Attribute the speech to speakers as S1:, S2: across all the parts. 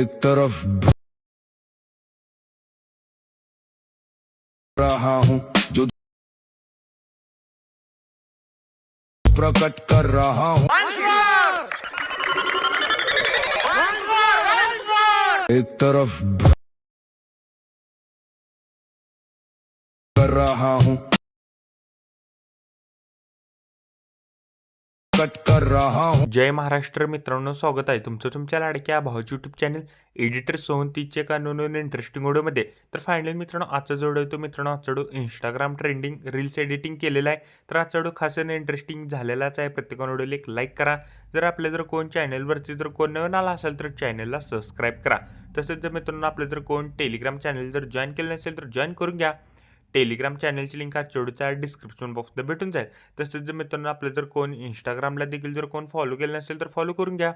S1: एक तरफ रहा हूँ जो प्रकट कर रहा हूँ, एक तरफ कर रहा हूँ, प्रकट कर रहा हूँ।
S2: जय महाराष्ट्र मित्रांनो, स्वागत आहे तुमचं तुमच्या लाडक्या भावाच्या यूट्यूब चॅनल एडिटर सोहंतीच्या एका नवीन इंटरेस्टिंग व्हिडिओमध्ये. तर फायनली मित्रांनो, आजचा जो व्हिडिओ आहे तो मित्रांनो आजचा video Instagram trending reels editing केलेला आहे. तर आजचा व्हिडिओ खास इंटरेस्टिंग झालेलाच आहे. प्रत्येकाने व्हिडिओला एक लाईक करा. जर आपल्या जर कोण चॅनलवरती जर कोण नवीन आला असेल तर चॅनलला सबस्क्राईब करा. तसंच जर मित्रांनो आपलं जर कोण टेलिग्राम चॅनल जर जॉईन केलं नसेल तर जॉईन करून घ्या. टेलिग्राम चॅनलची लिंक आजच्या व्हिडिओच्या डिस्क्रिप्शन बॉक्समध्ये भेटून जाईल. तसंच जर मित्रांनो आपलं जर कोण इंस्टाग्रामला देखील जर कोण फॉलो केलं नसेल तर फॉलो करून घ्या.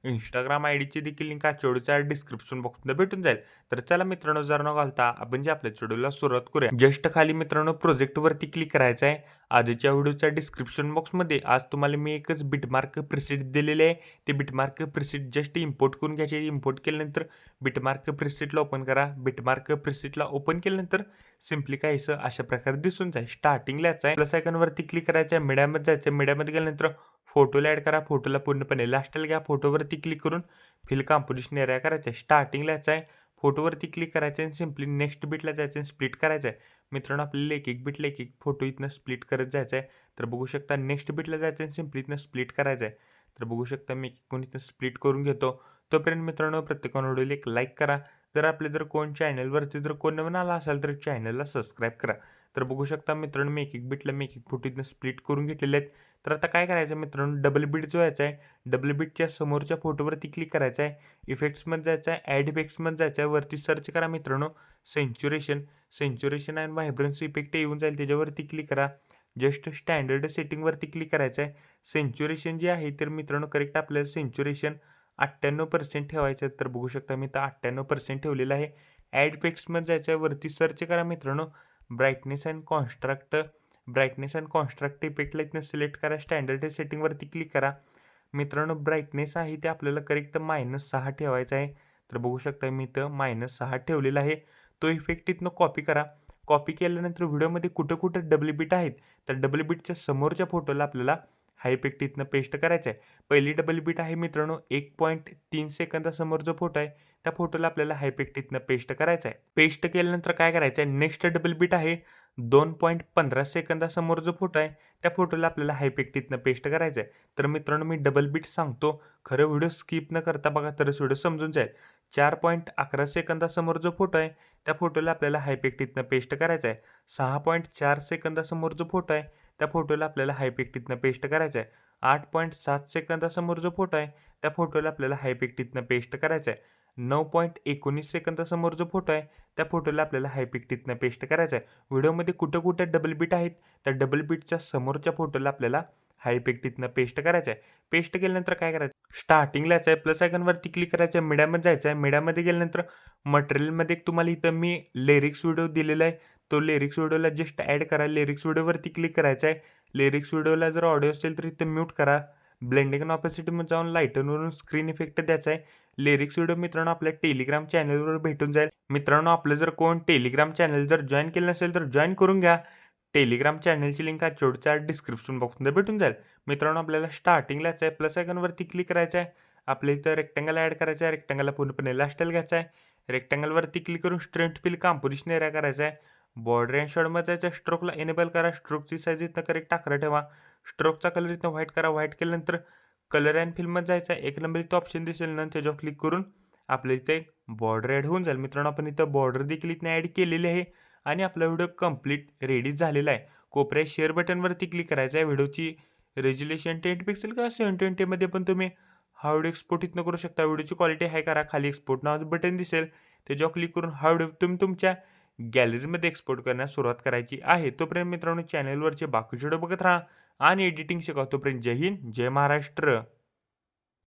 S2: इंस्टाग्राम आयडीची देखील लिंक आजच्या व्हिडिओच्या डिस्क्रिप्शन बॉक्समध्ये भेटून जाईल. तर चला मित्रांनो, जर न घालता आपण जे आपल्या व्हिडिओला सुरुवात करूया. जस्ट खाली मित्रांनो प्रोजेक्टवरती क्लिक करायचं आहे. आजच्या व्हिडिओच्या डिस्क्रिप्शन बॉक्समध्ये आज तुम्हाला मी एकच बिटमार्क प्रिसेट दिलेले आहे. ते बिटमार्क प्रिसेट जस्ट इम्पोर्ट करून घ्यायचे. इम्पोर्ट केल्यानंतर बिटमार्क प्रिसेटला ओपन करा. बिटमार्क प्रिसेटला ओपन केल्यानंतर सिम्पली काहीसं अशा प्रकारे दिसून जाईल. स्टार्टिंगला यायचं आहे, प्लस आयकॉनवरती क्लिक करायचं आहे. मीडियामध्ये जायचं आहे. मीडियामध्ये गेल्यानंतर फोटोला ॲड करा. फोटोला पूर्णपणे लास्टला घ्या. फोटोवरती क्लिक करून फिल कॉम्पोजिशन एरिया करायचं आहे. स्टार्टिंगला यायचं आहे. फोटोवरती क्लिक करायचं आहे. सिम्पली नेक्स्ट बिटला जायचं आहे. स्प्लिट करायचं आहे. मित्रांनो आपल्याला एक एक बिटला एक एक फोटो इथनं स्प्लिट करत जायचं आहे. तर बघू शकता नेक्स्ट बिटला जायचं आहे. सिम्पली इथनं स्प्लिट करायचं आहे. तर बघू शकता मी कोण इथनं स्प्लिट करून घेतो. तोपर्यंत मित्रांनो प्रत्येकाने व्हिडिओला एक लाईक करा. जर आपले जर कोण चॅनलवरती जर कोण नवीन आला असेल तर चॅनलला सबस्क्राईब करा. तर बघू शकता मित्रांनो मी एक एक बिटला मी एक एक फोटो इथनं स्प्लिट करून घेतलेले आहेत. तर आता काय करायचं मित्रांनो, डबल बीट जो यायचा आहे, डबल बीटच्या समोरच्या फोटोवरती क्लिक करायचं आहे. इफेक्ट्समध्ये जायचं आहे. ॲड इफेक्ट्समध्ये जायचं आहे. वरती सर्च करा मित्रांनो सेंच्युरेशन अँड व्हायब्रन्सी इफेक्ट येऊन जाईल. त्याच्यावरती क्लिक करा. जस्ट स्टँडर्ड सेटिंगवरती क्लिक करायचं आहे. सेंच्युरेशन जे आहे तर मित्रांनो करेक्ट आपल्याला सेंच्युरेशन 98% ठेवायचं आहे. तर बघू शकता मी तर 98% ठेवलेलं आहे. ॲड इफेक्ट्समध्ये जायचं आहे. वरती सर्च करा मित्रांनो ब्राईटनेस अँड कॉन्स्ट्राक्ट इफेक्टला इथनं सिलेक्ट करा. स्टँडर्ड सेटिंगवरती क्लिक करा. मित्रांनो ब्राईटनेस आहे ते आपल्याला करेक्ट -6 ठेवायचा आहे. तर बघू शकता मी इथं -6 ठेवलेला आहे. तो इफेक्ट इथनं कॉपी करा. कॉपी केल्यानंतर व्हिडिओमध्ये कुठं कुठं डबल बीट आहेत तर डबल बीटच्या समोरच्या फोटोला आपल्याला हा इफेक्ट इथनं पेस्ट करायचा आहे. पहिली डबल बीट आहे मित्रांनो 1.3 सेकंदासमोर जो फोटो आहे त्या फोटोला आपल्याला हा इफेक्ट इथनं पेस्ट करायचा आहे. पेस्ट केल्यानंतर काय करायचं आहे, नेक्स्ट डबल बीट आहे 2.15 सेकंदासमोर जो फोटो आहे त्या फोटोला आपल्याला हा इफेक्ट इथनं पेस्ट करायचा आहे. तर मित्रांनो मी डबल बीट सांगतो, खरं व्हिडिओ स्किप न करता बघा तरच व्हिडिओ समजून जाईल. 4.11 सेकंदासमोर जो फोटो आहे त्या फोटोला आपल्याला हा इफेक्ट इथनं पेस्ट करायचा आहे. 6.4 सेकंदासमोर जो फोटो आहे त्या फोटोला आपल्याला हा इफेक्ट इथनं पेस्ट करायचा आहे. 8.7 सेकंदासमोर जो फोटो आहे त्या फोटोला आपल्याला हा इफेक्ट इथनं पेस्ट करायचा आहे. 9.19 सेकंदासमोर जो फोटो आहे त्या फोटोला आपल्याला हा इफेक्ट इथनं पेस्ट करायचा आहे. व्हिडिओमध्ये कुठं कुठं डबल बीट आहेत त्या डबल बीटच्या समोरच्या फोटोला आपल्याला हा इफेक्ट इथनं पेस्ट करायचा आहे. पेस्ट केल्यानंतर काय करायचं, स्टार्टिंगला यायचं आहे. प्लस आयकॉनवरती क्लिक करायचं आहे. मीडियामध्ये जायचं आहे. मीडियामध्ये गेल्यानंतर मटेरियलमध्ये तुम्हाला इथं मी लिरिक्स व्हिडिओ दिलेला आहे. तो लिरिक्स व्हिडिओला जस्ट ॲड करा. लिरिक्स व्हिडिओवरती क्लिक करायचं आहे. लिरिक्स व्हिडिओला जर ऑडिओ असेल तर इथं म्यूट करा. ब्लेंडिंग अँड ऑपॅसिटीमध्ये जाऊन लाईटनवरून स्क्रीन इफेक्ट द्यायचा आहे. लिरिक्स व्हिडिओ मित्रांनो आपल्या टेलिग्राम चॅनलवर भेटून जाईल. मित्रांनो आपलं जर कोण टेलिग्राम चॅनल जर जॉईन केलं नसेल तर जॉईन करून घ्या. टेलिग्राम चॅनलची लिंक आजच्या व्हिडिओच्या डिस्क्रिप्शन बॉक्समध्ये भेटून जाईल. मित्रांनो आपल्याला स्टार्टिंगला यायचं आहे. प्लस आयकॉनवरती क्लिक करायचं आहे. आपल्या इथं रेक्टँगल ॲड करायचं आहे. रेक्टँगलला पूर्णपणे लास्टला घ्यायचं आहे. रेक्टँगलवरती क्लिक करून स्ट्रेंथ फिल कॉम्पोजिशन एरिया करायचा आहे. बॉर्डर अँड शेडमध्ये जायचं. स्ट्रोकला एनेबल करा. स्ट्रोकची साईज इथनं करेक्ट 11 ठेवा. स्ट्रोकचा कलर इथनं व्हाईट करा. व्हाईट केल्यानंतर कलर अँड फिलमध्ये जायचं आहे. एक नंबर इथं ऑप्शन दिसेल ना त्याच्यावर क्लिक करून आपल्या इथे बॉर्डर ॲड होऊन जाईल. मित्रांनो आपण इथं बॉर्डर देखील इथनं ॲड केलेली आहे आणि आपला व्हिडिओ कंप्लीट रेडी झालेला आहे. कोपऱ्यात शेअर बटनवरती क्लिक करायचं आहे. व्हिडिओची रेझोल्युशन 10 पिक्सेल किंवा 720मध्ये पण तुम्ही हा व्हिडिओ एक्सपोर्ट इथनं करू शकता. व्हिडिओची क्वालिटी हाय करा. खाली एक्सपोर्ट नावाचं बटन दिसेल त्याच्यावर क्लिक करून हा व्हिडिओ तुम्ही तुमच्या गॅलरीमध्ये एक्सपोर्ट करण्यास सुरुवात करायची आहे. तोपर्यंत मित्रांनो चॅनलवरचे बाकीचे व्हिडिओ बघत राहा आणि एडिटिंग शिका. तोपर्यंत जय हिंद, जय महाराष्ट्र.